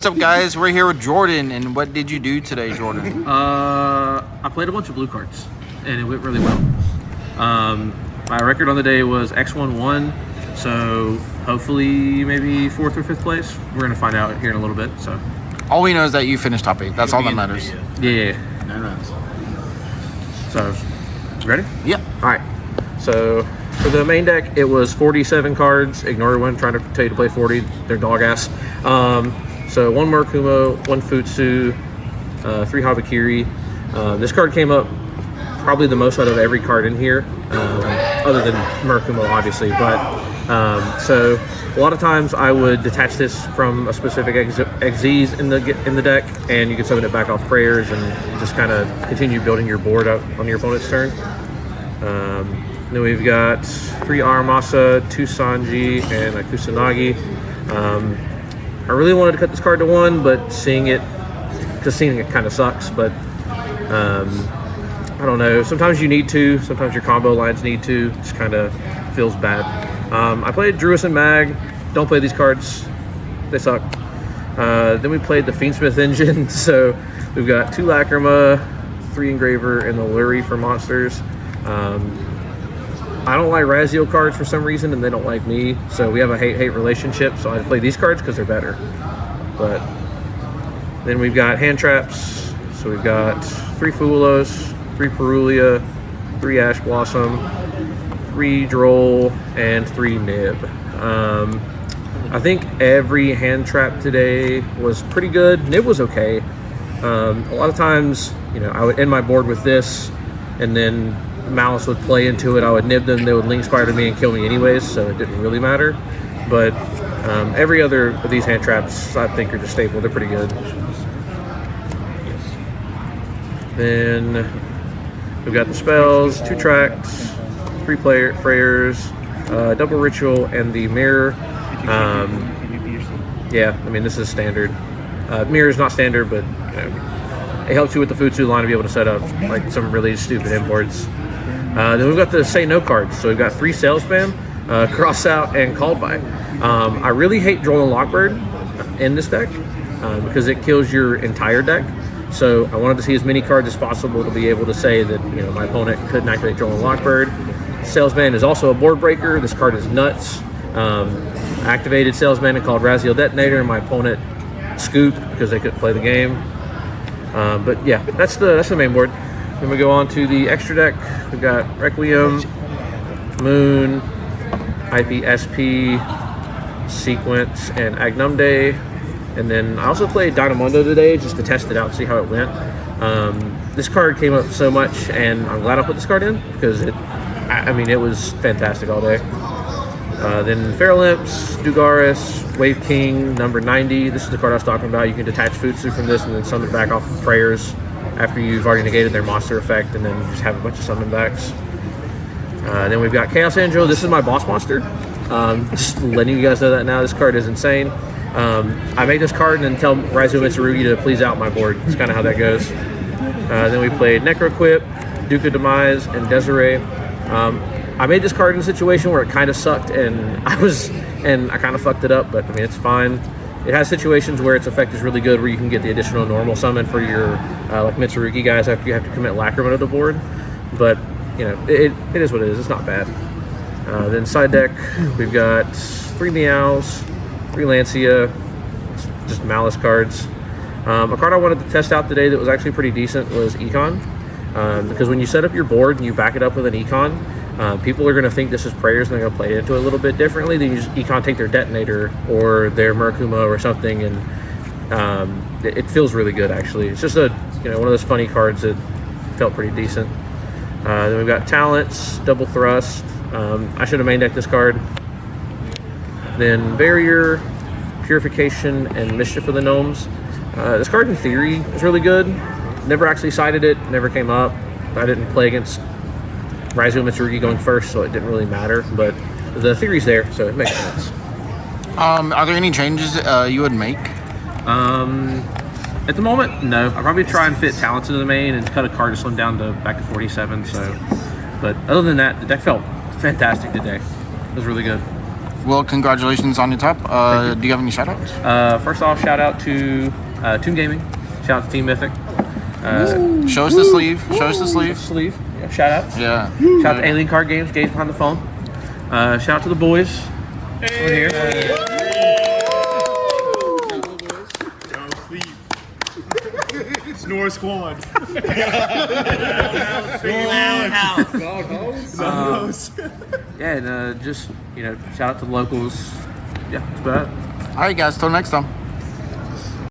What's up, guys? We're here with Jordan, and what did you do today, Jordan? I played a bunch of blue cards, and it went really well. My record on the day was X11, so hopefully maybe 4th or 5th place. We're gonna find out here in a little bit. So All we know is that you finished top 8. That's all that matters. yeah. 9 rounds. So, you ready? Yeah. All right. So for the main deck, it was 47 cards. Ignore everyone trying to tell you to play 40. They're dog ass. So 1 Murakumo, 1 Futsu, 3 Habakiri. This card came up probably the most out of every card in here, other than Murakumo, obviously. But so a lot of times I would detach this from a specific XZs in the deck, and you can summon it back off prayers and just kind of continue building your board up on your opponent's turn. Then we've got 3 Aramasa, 2 Sanji, and a Kusanagi. I really wanted to cut this card to 1, but seeing it kind of sucks. But I don't know. Sometimes you need to. Sometimes your combo lines need to. It just kind of feels bad. I played Druis and Mag. Don't play these cards. They suck. Then we played the Fiendsmith engine. So we've got 2 Lacrima, 3 Engraver, and the Luri for monsters. I don't like Raziel cards for some reason, and they don't like me, so we have a hate-hate relationship, so I play these cards because they're better. But then we've got hand traps, so we've got 3 Fulos, 3 Perulia, 3 Ash Blossom, 3 Droll, and 3 Nib. I think every hand trap today was pretty good. Nib was okay. A lot of times, I would end my board with this, and then Malice would play into it. I would nib them, they would link spire to me and kill me anyways, so it didn't really matter. But every other of these hand traps I think are just staple. They're pretty good. Then we've got the spells, 2 tracks, 3 prayers, double ritual, and the mirror. Yeah, I mean, this is standard. Mirror is not standard, but it helps you with the Futsu line to be able to set up like some really stupid imports. Then we've got the Say No cards. So we've got 3 Salesman, Cross Out, and Called By. I really hate Droll and Lockbird in this deck because it kills your entire deck. So I wanted to see as many cards as possible to be able to say that my opponent couldn't activate Droll and Lockbird. Salesman is also a board breaker. This card is nuts. Activated Salesman and called Raziel Detonator, and my opponent scooped because they couldn't play the game. But yeah, that's the main board. Then we go on to the extra deck. We've got Requiem, Moon, IPSP, Sequence, and Agnumde. And then I also played Dynamundo today just to test it out, see how it went. This card came up so much, and I'm glad I put this card in because it was fantastic all day. Then Feral Imps, Dugaris, Wave King, number 90. This is the card I was talking about. You can detach Futsu from this and then summon it back off of prayers after you've already negated their monster effect, and then just have a bunch of summon backs. Then we've got Chaos Angel. This is my boss monster. Just letting you guys know that now. This card is insane. I make this card and then tell Raizo Mitsurugi to please out my board. That's kind of how that goes. Then we played Necroquip, Duke of Demise, and Desiree. I made this card in a situation where it kind of sucked, and I kind of fucked it up, but I mean, it's fine. It has situations where its effect is really good, where you can get the additional normal summon for your like Mitsurugi guys after you have to commit Lacrima to the board. But it is what it is. It's not bad. Then side deck, we've got 3 Meows, 3 Lancia, just Malice cards. A card I wanted to test out today that was actually pretty decent was Econ, because when you set up your board and you back it up with an Econ, people are going to think this is prayers, and they're going to play into it a little bit differently. They use Econ, take their Detonator or their Murakumo or something, and it feels really good, actually. It's just one of those funny cards that felt pretty decent. Then we've got Talents, Double Thrust. I should have main decked this card. Then Barrier, Purification, and Mischief of the Gnomes. This card, in theory, is really good. Never actually sided it, never came up. I didn't play against Raizo Mitsurugi going first, so it didn't really matter, but the theory's there, so it makes sense. Are there any changes you would make? At the moment, no. I'll probably try and fit Talents into the main and cut a card to slim down to back to 47. So, but other than that, the deck felt fantastic today. It was really good. Well, congratulations on your top. Do you have any shout-outs? First off, shout out to ToonGaming. Shout out to Team Mythic. Show us the sleeve. Show us the sleeve. Sleeve. Yeah, shout out. Yeah. Shout out to Alien Card Games, Games behind the phone. Shout out to the boys. Over here. Snore Squad. Yeah, and just shout out to the locals. Yeah, that's about it. All right, guys. Till next time.